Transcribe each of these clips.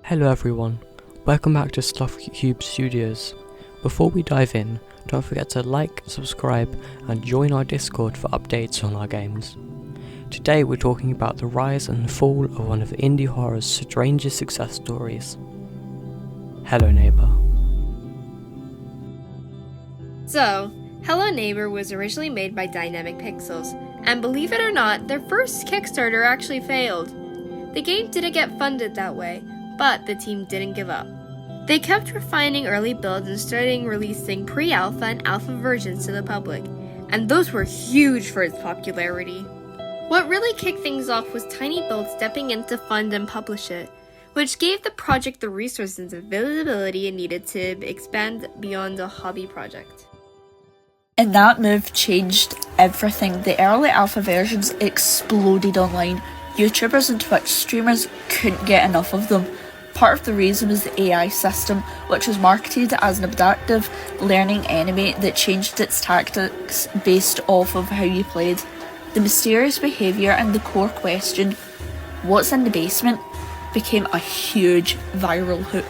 Hello everyone, welcome back to Stuff Cube Studios. Before we dive in, don't forget to like, subscribe and join our Discord for updates on our games. Today we're talking about the rise and fall of one of indie horror's strangest success stories. Hello Neighbour. So, Hello Neighbour was originally made by Dynamic Pixels, and believe it or not, their first Kickstarter actually failed. The game didn't get funded that way, but the team didn't give up. They kept refining early builds and starting releasing pre-alpha and alpha versions to the public, and those were huge for its popularity. What really kicked things off was Tiny Build stepping in to fund and publish it, which gave the project the resources and visibility it needed to expand beyond a hobby project. And that move changed everything. The early alpha versions exploded online. YouTubers and Twitch streamers couldn't get enough of them. Part of the reason was the AI system, which was marketed as an adaptive learning enemy that changed its tactics based off of how you played. The mysterious behaviour and the core question, what's in the basement, became a huge viral hook.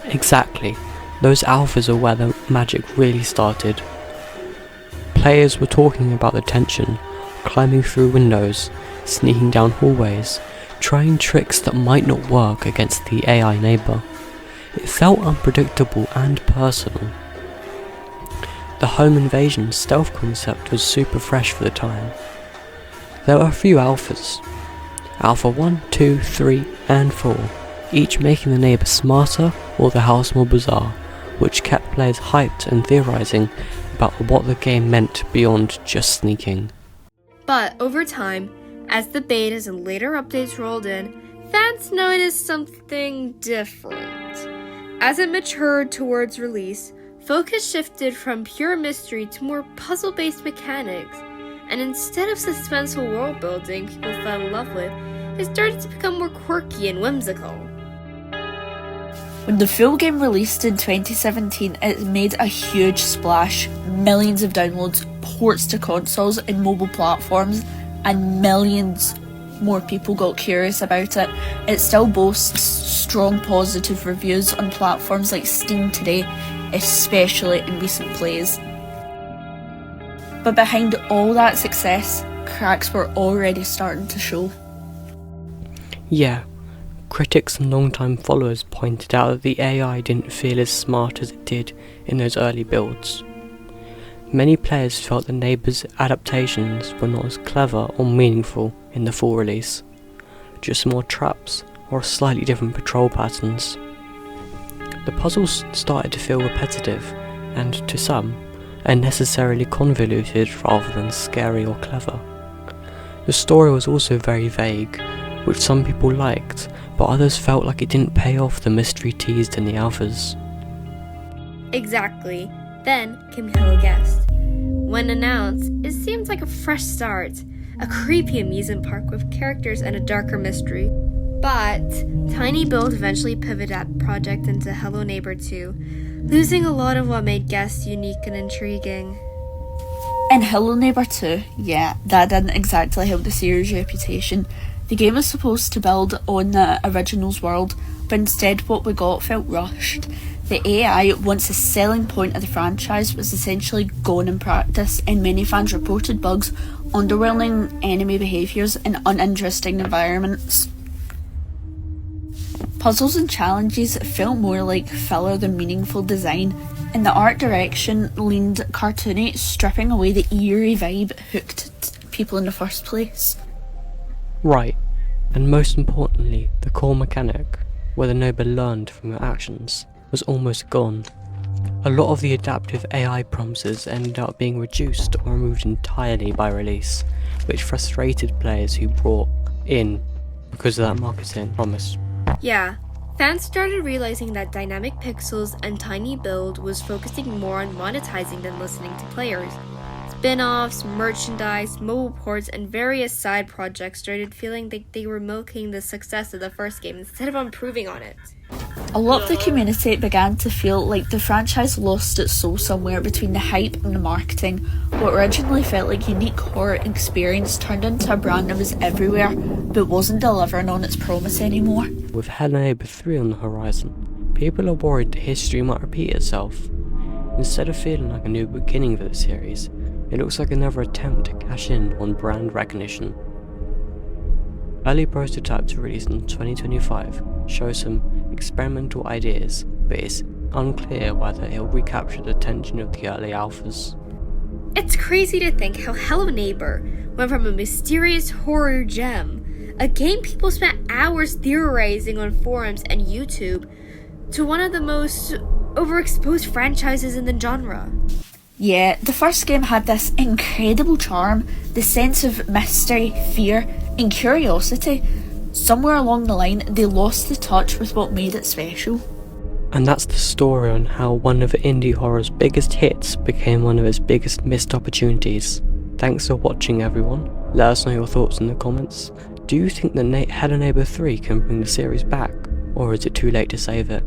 Exactly, those alphas are where the magic really started. Players were talking about the tension, climbing through windows, sneaking down hallways, trying tricks that might not work against the AI neighbour. It felt unpredictable and personal. The home invasion stealth concept was super fresh for the time. There were a few alphas, Alpha 1, 2, 3 and 4, each making the neighbour smarter or the house more bizarre, which kept players hyped and theorising about what the game meant beyond just sneaking. But over time, as the betas and later updates rolled in, fans noticed something different. As it matured towards release, focus shifted from pure mystery to more puzzle-based mechanics, and instead of suspenseful world building people fell in love with, it started to become more quirky and whimsical. When the full game released in 2017, it made a huge splash. Millions of downloads, ports to consoles and mobile platforms, and millions more people got curious about it. It still boasts strong positive reviews on platforms like Steam today, especially in recent plays. But behind all that success, cracks were already starting to show. Yeah, critics and long-time followers pointed out that the AI didn't feel as smart as it did in those early builds. Many players felt the neighbour's adaptations were not as clever or meaningful in the full release, just more traps or slightly different patrol patterns. The puzzles started to feel repetitive and, to some, unnecessarily convoluted rather than scary or clever. The story was also very vague, which some people liked, but others felt like it didn't pay off the mystery teased in the alphas. Exactly. Then came Hello Guest. When announced, it seemed like a fresh start, a creepy amusement park with characters and a darker mystery. But Tiny Build eventually pivoted that project into Hello Neighbour 2, losing a lot of what made Guest unique and intriguing. And Hello Neighbour 2, yeah, that didn't exactly help the series' reputation. The game was supposed to build on the original's world, but instead what we got felt rushed. The AI, once a selling point of the franchise, was essentially gone in practice, and many fans reported bugs, underwhelming enemy behaviours and uninteresting environments. Puzzles and challenges felt more like filler than meaningful design, and the art direction leaned cartoony, stripping away the eerie vibe it hooked people in the first place. Right, and most importantly, the core mechanic, where the neighbour learned from your actions, was almost gone. A lot of the adaptive AI promises ended up being reduced or removed entirely by release, which frustrated players who brought in because of that marketing promise. Yeah, fans started realizing that Dynamic Pixels and Tiny Build was focusing more on monetizing than listening to players. Spin-offs, merchandise, mobile ports, and various side projects started feeling like they were milking the success of the first game instead of improving on it. A lot of the community began to feel like the franchise lost its soul somewhere between the hype and the marketing. What originally felt like a unique horror experience turned into a brand that was everywhere, but wasn't delivering on its promise anymore. With Hello Neighbour 3 on the horizon, people are worried that history might repeat itself. Instead of feeling like a new beginning for the series, it looks like another attempt to cash in on brand recognition. Early prototypes released in 2025 show some experimental ideas, but it's unclear whether it'll recapture the attention of the early alphas. It's crazy to think how Hello Neighbor went from a mysterious horror gem, a game people spent hours theorizing on forums and YouTube, to one of the most overexposed franchises in the genre. Yeah, the first game had this incredible charm, the sense of mystery, fear, and curiosity. Somewhere along the line, they lost the touch with what made it special. And that's the story on how one of indie horror's biggest hits became one of its biggest missed opportunities. Thanks for watching, everyone. Let us know your thoughts in the comments. Do you think that Hello Neighbour 3 can bring the series back, or is it too late to save it?